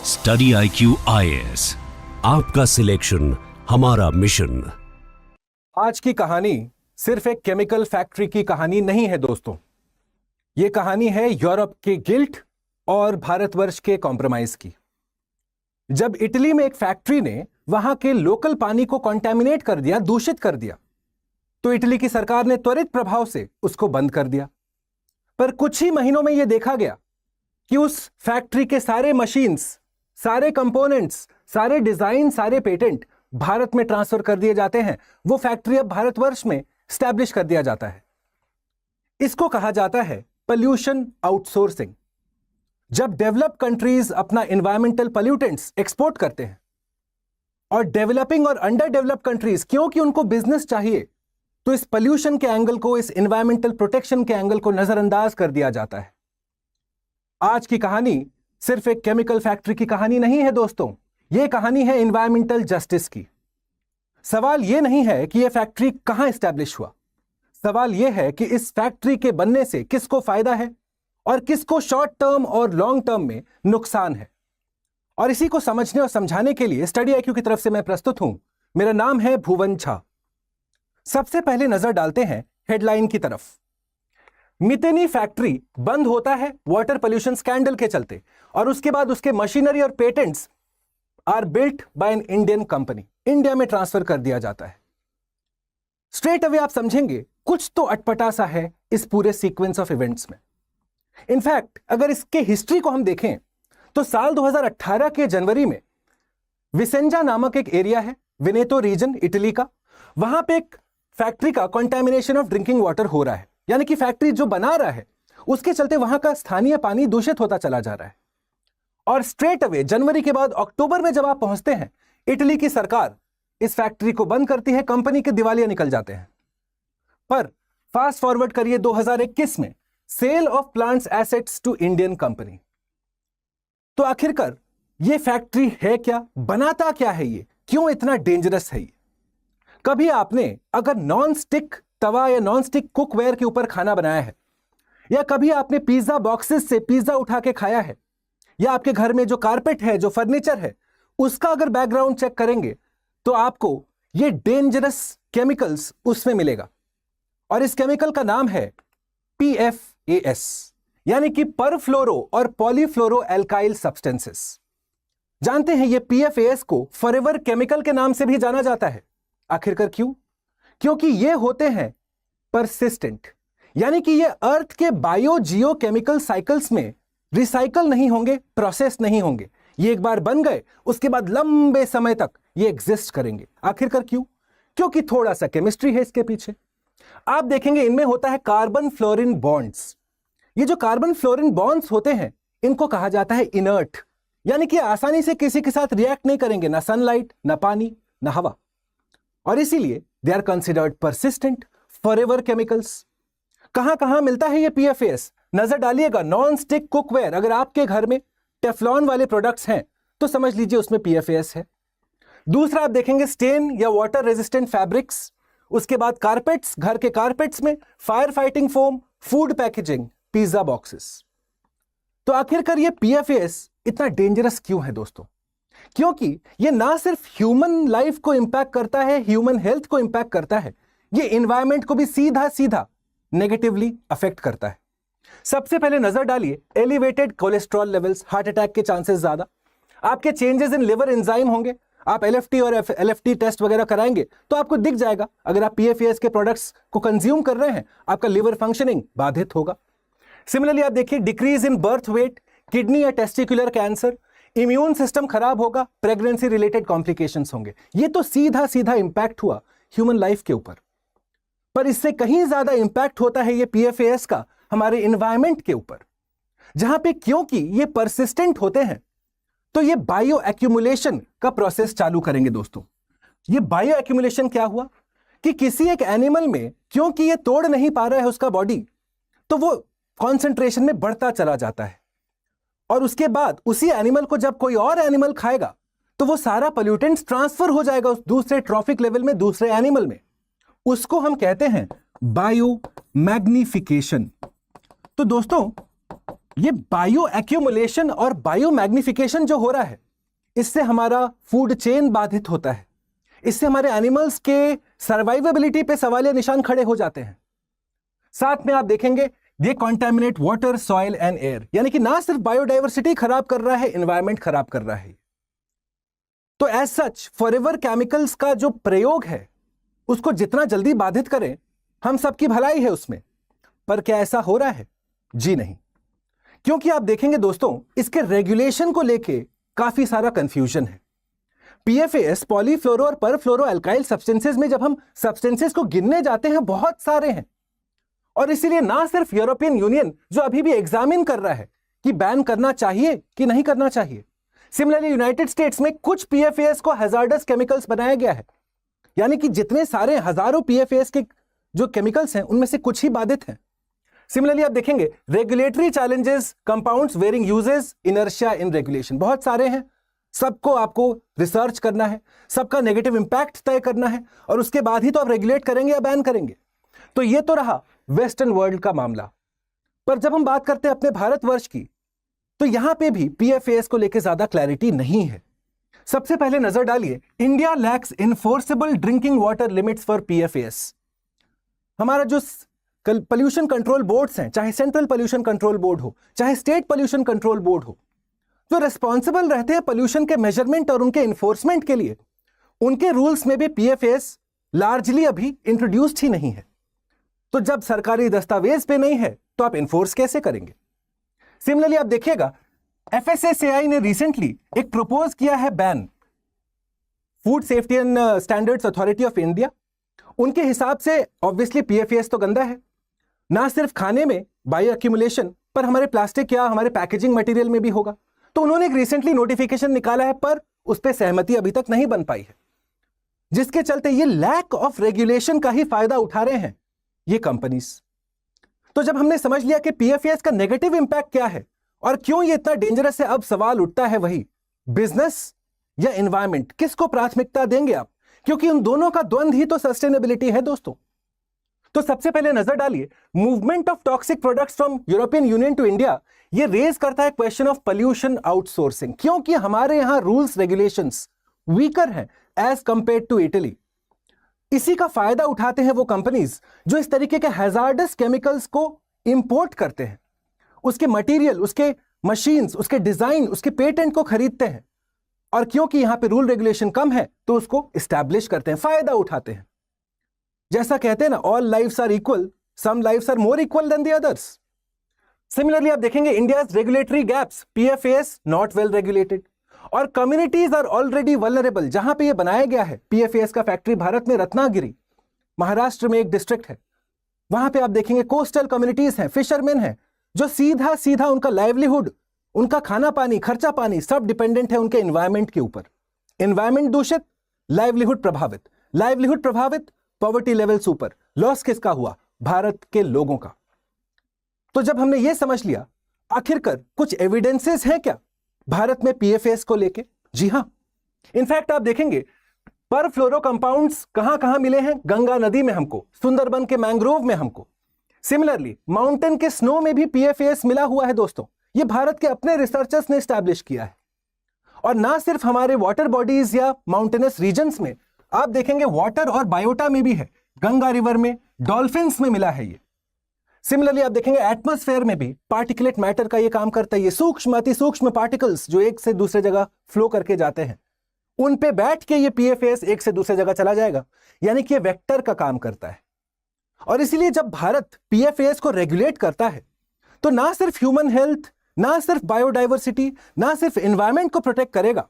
Study IQ IAS, आपका selection हमारा mission. आज की कहानी सिर्फ एक केमिकल फैक्ट्री की कहानी नहीं है दोस्तों। यह कहानी है यूरोप के गिल्ट और भारतवर्ष के कॉम्प्रोमाइज की। जब इटली में एक फैक्ट्री ने वहां के लोकल पानी को कॉन्टैमिनेट कर दिया, दूषित कर दिया, तो इटली की सरकार ने त्वरित प्रभाव से उसको बंद कर दिया। पर कुछ ही महीनों में यह देखा गया कि उस फैक्ट्री के सारे मशीन्स, सारे कंपोनेंट्स, सारे डिजाइन, सारे पेटेंट भारत में ट्रांसफर कर दिए जाते हैं। वो फैक्ट्री अब भारतवर्ष में स्टैब्लिश कर दिया जाता है। इसको कहा जाता है पोल्यूशन आउटसोर्सिंग। जब डेवलप्ड कंट्रीज अपना एनवायरमेंटल पोल्यूटेंट्स एक्सपोर्ट करते हैं और डेवलपिंग और अंडर डेवलप्ड कंट्रीज, क्योंकि उनको बिजनेस चाहिए, तो इस पोल्यूशन के एंगल को, इस एनवायरमेंटल प्रोटेक्शन के एंगल को नजरअंदाज कर दिया जाता है। आज की कहानी सिर्फ एक केमिकल फैक्ट्री की कहानी नहीं है दोस्तों, यह कहानी है एनवायरमेंटल जस्टिस की। सवाल यह नहीं है कि यह फैक्ट्री कहां एस्टैब्लिश हुआ, सवाल यह है कि इस फैक्ट्री के बनने से किसको फायदा है और किसको शॉर्ट टर्म और लॉन्ग टर्म में नुकसान है। और इसी को समझने और समझाने के लिए स्टडी IQ की तरफ से मैं प्रस्तुत हूं। मेरा नाम है भुवन झा। सबसे पहले नजर डालते हैं हेडलाइन की तरफ। मितेनी फैक्ट्री बंद होता है वाटर पोल्यूशन स्कैंडल के चलते, और उसके बाद उसके मशीनरी और patents are built by an Indian company, India में ट्रांसफर कर दिया जाता है। स्ट्रेट अवे आप समझेंगे कुछ तो अटपटा सा है इस पूरे सीक्वेंस ऑफ इवेंट्स में। इनफैक्ट अगर इसके हिस्ट्री को हम देखें तो साल 2018 के जनवरी में विसेंजा नामक एक एरिया है, वेनेतो रीजन इटली का, वहां पे एक फैक्ट्री का कंटामिनेशन ऑफ ड्रिंकिंग वाटर हो रहा है। यानी कि फैक्ट्री जो बना रहा है उसके चलते वहां का स्थानीय पानी दूषित होता चला जा रहा है। और स्ट्रेट अवे जनवरी के बाद अक्टूबर में जब आप पहुंचते हैं, इटली की सरकार इस फैक्ट्री को बंद करती है, कंपनी के दिवालिया निकल जाते हैं। पर फास्ट फॉरवर्ड करिए 2021 में, sell off plants assets to Indian company. तो आखिरकार ये फैक्ट्री है क्या, बनाता क्या है, ये क्यों इतना डेंजरस है? ये कभी आपने अगर नॉन स्टिक तवा या नॉन स्टिक कुकवेयर के ऊपर खाना बनाया है, या कभी आपने पिज्जा बॉक्सेस से पिज्जा उठा के खाया है, या आपके घर में जो कारपेट है, जो फर्नीचर है, उसका अगर बैकग्राउंड चेक करेंगे तो आपको ये डेंजरस केमिकल्स उसमें मिलेगा। और इस केमिकल का नाम है PFAS, यानी कि परफ्लोरो और पॉलीफ्लोरो एल्काइल सब्सटेंसेस। जानते हैं ये PFAS को फॉरएवर केमिकल के नाम से भी जाना जाता है। आखिरकार क्यों? क्योंकि ये होते हैं परसिस्टेंट, यानी कि ये अर्थ के बायो जियो केमिकल साइकिल्स में रिसाइकल नहीं होंगे, प्रोसेस नहीं होंगे। ये एक बार बन गए उसके बाद लंबे समय तक ये एग्जिस्ट करेंगे। आखिरकार क्यों? क्योंकि थोड़ा सा केमिस्ट्री है इसके पीछे। आप देखेंगे इनमें होता है कार्बन फ्लोरीन बॉन्ड्स। ये जो कार्बन फ्लोरीन बॉन्ड्स होते हैं इनको कहा जाता है इनर्ट, यानी कि आसानी से किसी के साथ रिएक्ट नहीं करेंगे, ना सनलाइट, ना पानी, ना हवा, और इसीलिए they are considered persistent forever chemicals. कहां कहां मिलता है ये PFAS? नजर डालिएगा, नॉन स्टिक कुकवेयर, अगर आपके घर में टेफ्लॉन वाले प्रोडक्ट्स हैं तो समझ लीजिए उसमें PFAS है। दूसरा आप देखेंगे स्टेन या वाटर रेजिस्टेंट फैब्रिक्स, उसके बाद कारपेट्स, घर के कारपेट्स में fire fighting foam, food packaging, pizza boxes. तो आखिरकार ये PFAS इतना डेंजरस क्यों है दोस्तों? क्योंकि ये ना सिर्फ ह्यूमन लाइफ को इंपैक्ट करता है, ह्यूमन हेल्थ को इंपैक्ट करता है, ये एनवायरनमेंट को भी सीधा सीधा नेगेटिवली अफेक्ट करता है। सबसे पहले नजर डालिए elevated cholesterol levels, heart attack के चांसेस ज्यादा, आपके चेंजेस इन लिवर एंजाइम होंगे। आप LFT और LFT टेस्ट वगैरह कराएंगे तो आपको दिख जाएगा, अगर आप PFAS के प्रोडक्ट्स को कंज्यूम कर रहे हैं आपका लिवर फंक्शनिंग बाधित होगा। सिमिलरली आप देखिए decrease in birth weight, kidney या टेस्टिकुलर कैंसर, इम्यून सिस्टम खराब होगा, प्रेगनेंसी रिलेटेड कॉम्प्लिकेशंस होंगे। ये तो सीधा सीधा इंपैक्ट हुआ ह्यूमन लाइफ के ऊपर। पर इससे कहीं ज्यादा इंपैक्ट होता है ये PFAS का हमारे एनवायरनमेंट के ऊपर, जहां पे क्योंकि ये परसिस्टेंट होते हैं तो ये बायो एक्यूमुलेशन का प्रोसेस चालू करेंगे दोस्तों। ये बायो एक्यूमुलेशन क्या हुआ कि किसी एक एनिमल में क्योंकि ये तोड़ नहीं पा रहा है उसका बॉडी, तो वो कॉन्सेंट्रेशन में बढ़ता चला जाता है, और उसके बाद उसी एनिमल को जब कोई और एनिमल खाएगा तो वो सारा पोल्यूटेंट्स ट्रांसफर हो जाएगा उस दूसरे ट्रॉफिक लेवल में, दूसरे एनिमल में। उसको हम कहते हैं बायो मैग्निफिकेशन। तो दोस्तों ये बायो एक्यूमुलेशन और बायो मैग्निफिकेशन जो हो रहा है, इससे हमारा फूड चेन बाधित होता है, इससे हमारे एनिमल्स के सर्वाइवेबिलिटी पे सवालिया निशान खड़े हो जाते हैं। साथ में आप देखेंगे ये contaminate water, soil and air, यानी कि ना सिर्फ बायोडाइवर्सिटी खराब कर रहा है, एनवायरमेंट खराब कर रहा है। तो एज सच फॉरएवर केमिकल्स का जो प्रयोग है उसको जितना जल्दी बाधित करें, हम सबकी भलाई है उसमें। पर क्या ऐसा हो रहा है? जी नहीं। क्योंकि आप देखेंगे दोस्तों, इसके रेगुलेशन को लेके काफी सारा कंफ्यूजन है। पीएफएस, पॉलीफ्लोरो और परफ्लोरो अल्काइल सब्सटेंसेस में जब हम सब्सटेंसेस को गिनने जाते हैं, बहुत सारे हैं। और इसीलिए ना सिर्फ यूरोपियन यूनियन जो अभी भी एग्जामिन कर रहा है कि बैन करना चाहिए कि नहीं करना चाहिए, सिमिलरली यूनाइटेड स्टेट्स में कुछ पीएफएस को हैजार्डस केमिकल्स बनाया गया है, यानी कि जितने सारे हजारों पीएफएस के जो केमिकल्स हैं उनमें से कुछ ही बाधित हैं। सिमिलरली आप देखेंगे regulatory challenges, compounds varying uses, inertia in regulation, बहुत सारे हैं। सबको आपको रिसर्च करना है, सबका नेगेटिव इंपैक्ट तय करना है, और उसके बाद ही तो आप रेगुलेट करेंगे या बैन करेंगे। तो ये तो रहा वेस्टर्न वर्ल्ड का मामला। पर जब हम बात करते हैं अपने भारतवर्ष की, तो यहां पे भी पीएफएस को लेकर ज्यादा क्लैरिटी नहीं है। सबसे पहले नजर डालिए, India lacks enforceable drinking water limits for PFAS. हमारा जो पोल्यूशन कंट्रोल बोर्ड्स हैं, चाहे सेंट्रल पोल्यूशन कंट्रोल बोर्ड हो, चाहे स्टेट पोल्यूशन कंट्रोल बोर्ड हो, जो रिस्पॉन्सिबल रहते हैं पोल्यूशन के मेजरमेंट और उनके इन्फोर्समेंट के लिए, उनके रूल्स में भी पीएफएस लार्जली अभी इंट्रोड्यूस्ड ही नहीं है। तो जब सरकारी दस्तावेज पे नहीं है तो आप इन्फोर्स कैसे करेंगे? सिमिलरली आप देखिएगा, एफएसएसएआई ने रिसेंटली एक प्रपोज किया है ban, food safety and standards authority of India. उनके हिसाब से ऑब्वियसली पीएफएस तो गंदा है, ना सिर्फ खाने में बायो एक्यूमुलेशन, पर हमारे प्लास्टिक या हमारे पैकेजिंग मटेरियल में भी होगा। तो उन्होंने एक रिसेंटली नोटिफिकेशन निकाला है, पर उस पर सहमति अभी तक नहीं बन पाई है, जिसके चलते ये लैक ऑफ रेगुलेशन का ही फायदा उठा रहे हैं ये कंपनीज। तो जब हमने समझ लिया कि पीएफएस का नेगेटिव इंपैक्ट क्या है और क्यों ये इतना डेंजरस है, अब सवाल उठता है वही, बिजनेस या एनवायरमेंट, किसको प्राथमिकता देंगे आप? क्योंकि उन दोनों का द्वंद्व ही तो सस्टेनेबिलिटी है दोस्तों। तो सबसे पहले नजर डालिए, movement of toxic products from European Union to India, ये रेज करता है क्वेश्चन ऑफ पोल्यूशन आउटसोर्सिंग, क्योंकि हमारे यहां रूल्स रेगुलेशंस वीकर हैं एज कंपेयर टू इटली। इसी का फायदा उठाते हैं वो कंपनीज जो इस तरीके के हैजार्डस केमिकल्स को इंपोर्ट करते हैं, उसके मटेरियल, उसके मशीन्स, उसके डिजाइन, उसके पेटेंट को खरीदते हैं, और क्योंकि यहां पे रूल रेगुलेशन कम है तो उसको इस्टेब्लिश करते हैं, फायदा उठाते हैं। जैसा कहते हैं ना, all lives are equal, some lives are more equal than the others. Similarly आप देखेंगे India's regulatory gaps, PFAS not well regulated, और कम्युनिटीज आर ऑलरेडी वल्नरेबल। जहां पे ये बनाया गया है पीएफएस का फैक्ट्री, भारत में रत्नागिरी महाराष्ट्र में एक डिस्ट्रिक्ट है, वहां पे आप देखेंगे कोस्टल कम्युनिटीज हैं, फिशरमैन हैं, जो सीधा सीधा उनका लाइवलीहुड, उनका खाना पानी, खर्चा पानी सब डिपेंडेंट है उनके एनवायरमेंट के ऊपर। एनवायरमेंट दूषित, लाइवलीहुड प्रभावित, लाइवलीहुड प्रभावित, पॉवर्टी लेवल्स ऊपर। लॉस किसका हुआ? भारत के लोगों का। तो जब हमने ये समझ लिया, आखिरकार कुछ एविडेंसेस हैं क्या भारत में पीएफएस को लेके? जी हां, इनफैक्ट आप देखेंगे परफ्लोरो कंपाउंड्स कहां कहां मिले हैं? गंगा नदी में हमको, सुंदरबन के मैंग्रोव में हमको, सिमिलरली माउंटेन के स्नो में भी पीएफएस मिला हुआ है दोस्तों। ये भारत के अपने रिसर्चर्स ने स्टैब्लिश किया है। और ना सिर्फ हमारे वाटर बॉडीज या माउंटेनस रीजन्स में, आप देखेंगे वाटर और बायोटा में भी है, गंगा रिवर में, डॉल्फिन्स में मिला है ये। सिमिलरली आप देखेंगे एटमॉस्फेयर में भी पार्टिकुलेट मैटर का ये काम करता है। ये सूक्ष्म, अति सूक्ष्म पार्टिकल्स जो एक से दूसरे जगह फ्लो करके जाते हैं, उन पे बैठ के ये पीएफएस एक से दूसरे जगह चला जाएगा, यानी कि ये वेक्टर का काम करता है। और इसीलिए जब भारत पीएफएस को रेगुलेट करता है तो ना सिर्फ ह्यूमन हेल्थ, ना सिर्फ बायोडाइवर्सिटी, ना सिर्फ एनवायरमेंट को प्रोटेक्ट करेगा,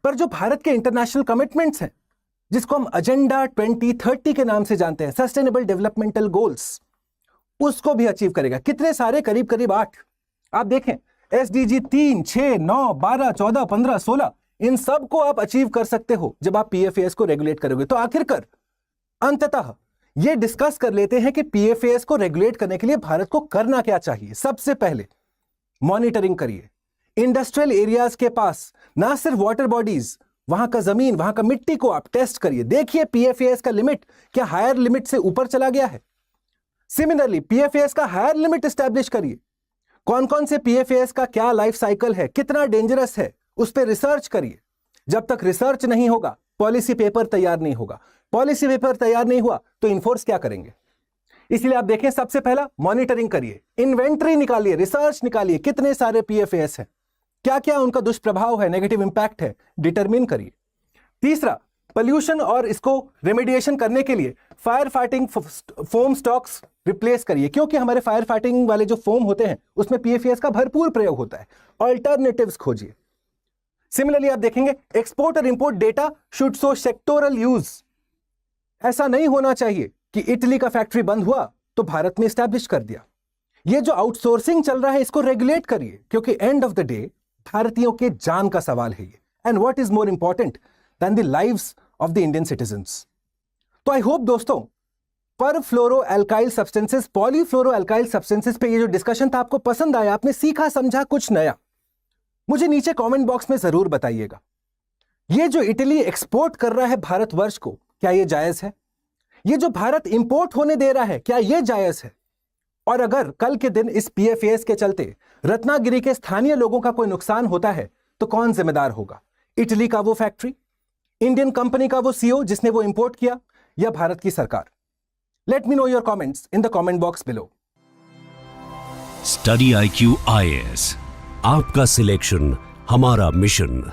पर जो भारत के इंटरनेशनल कमिटमेंट्स हैं, जिसको हम एजेंडा 2030 के नाम से जानते हैं, सस्टेनेबल डेवलपमेंटल गोल्स, उसको भी अचीव करेगा। कितने सारे? करीब करीब 8। आप देखें एसडीजी 3, 6, 9, 12, 14, 15, 16, इन सब को आप अचीव कर सकते हो जब आप पीएफएस को रेगुलेट करोगे। तो आखिरकार अंततः ये डिस्कस कर लेते हैं कि पीएफएस को रेगुलेट करने के लिए भारत को करना क्या चाहिए। सबसे पहले मॉनिटरिंग करिए। इंडस्ट्रियल एरियाज के पास ना सिर्फ वाटर बॉडीज, वहां का जमीन, वहां का मिट्टी को आप टेस्ट करिए, देखिए पीएफएस का लिमिट क्या हायर लिमिट से ऊपर चला गया है। सिमिलरली पीएफएस का हायर लिमिट एस्टैब्लिश करिए। कौन कौन से पीएफएस का क्या लाइफ साइकिल है, कितना डेंजरस है, उस पर रिसर्च करिए। जब तक रिसर्च नहीं होगा पॉलिसी पेपर तैयार नहीं होगा। पॉलिसी पेपर तैयार नहीं हुआ तो इन्फोर्स क्या करेंगे? इसलिए आप देखें, सबसे पहला मॉनिटरिंग करिए, इन्वेंट्री निकालिए, रिसर्च निकालिए, कितने सारे पीएफएस हैं, क्या क्या उनका दुष्प्रभाव है, नेगेटिव इंपैक्ट है, डिटरमिन करिए। तीसरा, पोल्यूशन और इसको रेमेडिएशन करने के लिए fire fighting foam stocks replace करिए, क्योंकि हमारे फायर फाइटिंग वाले जो फोम होते हैं उसमें पीएफएस का भरपूर प्रयोग होता है। ऑल्टरनेटिव्स खोजिए। सिमिलरली आप देखेंगे, एक्सपोर्ट और import data should show sectoral use. ऐसा नहीं होना चाहिए कि इटली का फैक्ट्री बंद हुआ तो भारत में स्टैब्लिश कर दिया। ये जो आउटसोर्सिंग चल रहा है इसको रेगुलेट करिए, क्योंकि एंड ऑफ द डे भारतीयों के जान का सवाल है ये। And what is more important than the lives of the Indian citizens. तो आई होप दोस्तों, perfluoroalkyl substances, polyfluoroalkyl substances पे ये जो डिस्कशन था आपको पसंद आया, आपने सीखा समझा कुछ नया। मुझे नीचे कमेंट बॉक्स में जरूर बताइएगा। ये जो इटली एक्सपोर्ट कर रहा है भारतवर्ष को, क्या ये जायज है? ये जो भारत इंपोर्ट होने दे रहा है, क्या ये जायज है? और अगर कल के दिन इस पीएफएस के चलते रत्नागिरी के स्थानीय लोगों का कोई नुकसान होता है तो कौन जिम्मेदार होगा? इटली का वो फैक्ट्री, इंडियन कंपनी का वो सीईओ जिसने वो इंपोर्ट किया, या भारत की सरकार? Let me know your comments in the comment box below. Study IQ IAS, आपका सिलेक्शन हमारा मिशन।